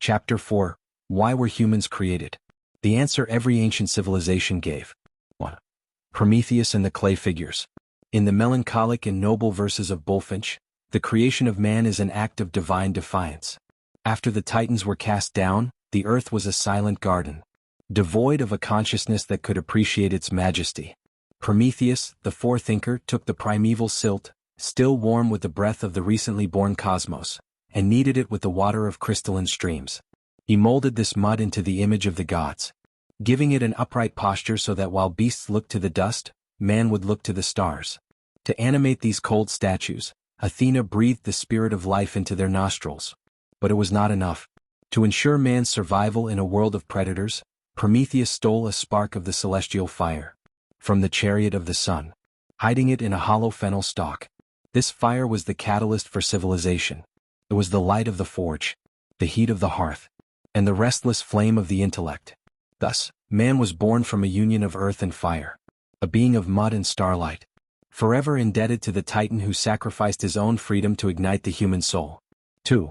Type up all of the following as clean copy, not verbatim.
Chapter 4. Why were humans created? The answer every ancient civilization gave. 1. Prometheus and the clay figures. In the melancholic and noble verses of Bulfinch, the creation of man is an act of divine defiance. After the Titans were cast down, the earth was a silent garden, devoid of a consciousness that could appreciate its majesty. Prometheus, the forethinker, took the primeval silt, still warm with the breath of the recently born cosmos, and kneaded it with the water of crystalline streams. He molded this mud into the image of the gods, giving it an upright posture so that while beasts looked to the dust, man would look to the stars. To animate these cold statues, Athena breathed the spirit of life into their nostrils. But it was not enough. To ensure man's survival in a world of predators, Prometheus stole a spark of the celestial fire from the chariot of the sun, hiding it in a hollow fennel stalk. This fire was the catalyst for civilization. It was the light of the forge, the heat of the hearth, and the restless flame of the intellect. Thus, man was born from a union of earth and fire, a being of mud and starlight, forever indebted to the Titan who sacrificed his own freedom to ignite the human soul. 2.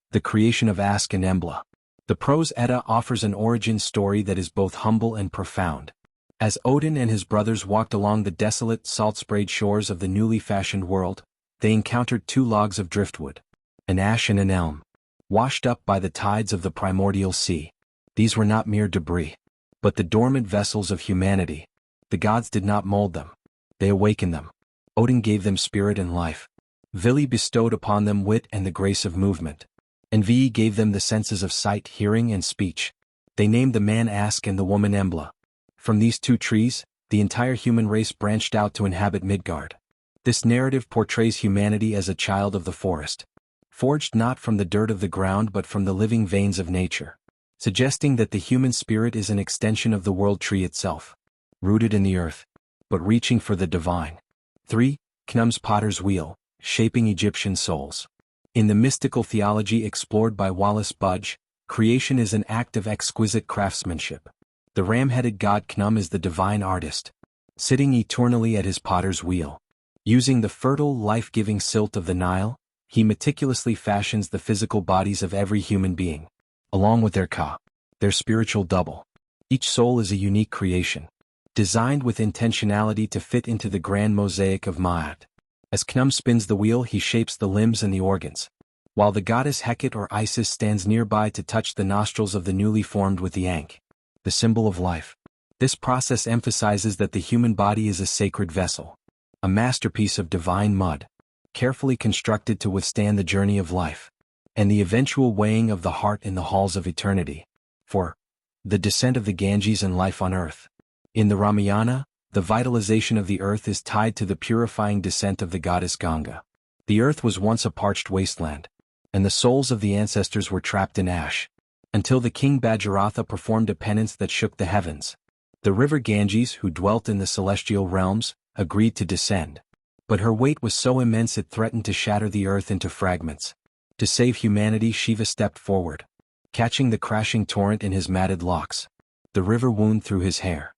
The creation of Ask and Embla. The prose Edda offers an origin story that is both humble and profound. As Odin and his brothers walked along the desolate, salt-sprayed shores of the newly fashioned world, they encountered two logs of driftwood, an ash and an elm, washed up by the tides of the primordial sea. These were not mere debris, but the dormant vessels of humanity. The gods did not mold them. They awakened them. Odin gave them spirit and life. Vili bestowed upon them wit and the grace of movement. And Vi gave them the senses of sight, hearing, and speech. They named the man Ask and the woman Embla. From these two trees, the entire human race branched out to inhabit Midgard. This narrative portrays humanity as a child of the forest, forged not from the dirt of the ground but from the living veins of nature, suggesting that the human spirit is an extension of the world tree itself, rooted in the earth, but reaching for the divine. 3. Knum's potter's wheel, shaping Egyptian souls. In the mystical theology explored by Wallace Budge, creation is an act of exquisite craftsmanship. The ram-headed god Knum is the divine artist, sitting eternally at his potter's wheel. Using the fertile, life-giving silt of the Nile, he meticulously fashions the physical bodies of every human being, along with their ka, their spiritual double. Each soul is a unique creation, designed with intentionality to fit into the grand mosaic of Ma'at. As Knum spins the wheel, he shapes the limbs and the organs, while the goddess Hecate or Isis stands nearby to touch the nostrils of the newly formed with the ankh, the symbol of life. This process emphasizes that the human body is a sacred vessel, a masterpiece of divine mud, carefully constructed to withstand the journey of life, and the eventual weighing of the heart in the halls of eternity. 4. The descent of the Ganges and life on earth. In the Ramayana, the vitalization of the earth is tied to the purifying descent of the goddess Ganga. The earth was once a parched wasteland, and the souls of the ancestors were trapped in ash, until the king Bhagiratha performed a penance that shook the heavens. The river Ganges, who dwelt in the celestial realms, agreed to descend. But her weight was so immense it threatened to shatter the earth into fragments. To save humanity, Shiva stepped forward, catching the crashing torrent in his matted locks. The river wound through his hair.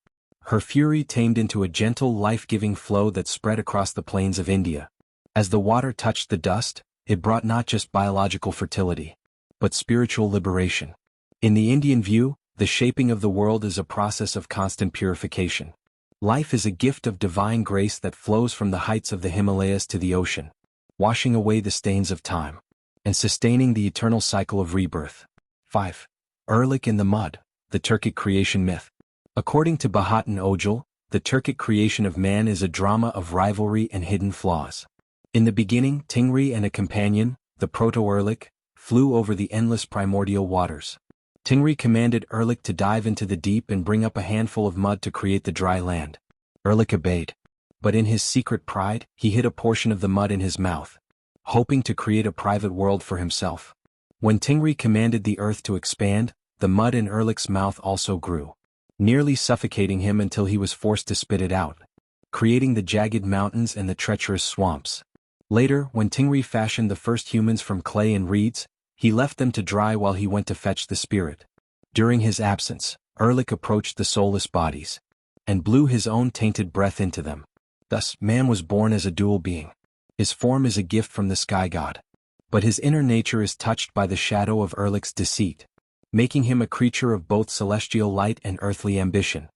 Her fury tamed into a gentle, life-giving flow that spread across the plains of India. As the water touched the dust, it brought not just biological fertility, but spiritual liberation. In the Indian view, the shaping of the world is a process of constant purification. Life is a gift of divine grace that flows from the heights of the Himalayas to the ocean, washing away the stains of time, and sustaining the eternal cycle of rebirth. 5. Erlik in the mud, the Turkic creation myth. According to Bahattin Ojal, the Turkic creation of man is a drama of rivalry and hidden flaws. In the beginning, Tingri and a companion, the Proto-Erlik, flew over the endless primordial waters. Tingri commanded Erlik to dive into the deep and bring up a handful of mud to create the dry land. Erlik obeyed. But in his secret pride, he hid a portion of the mud in his mouth, hoping to create a private world for himself. When Tingri commanded the earth to expand, the mud in Erlik's mouth also grew, nearly suffocating him until he was forced to spit it out, creating the jagged mountains and the treacherous swamps. Later, when Tingri fashioned the first humans from clay and reeds, he left them to dry while he went to fetch the spirit. During his absence, Erlik approached the soulless bodies, and blew his own tainted breath into them. Thus, man was born as a dual being. His form is a gift from the sky god, but his inner nature is touched by the shadow of Erlik's deceit. making him a creature of both celestial light and earthly ambition.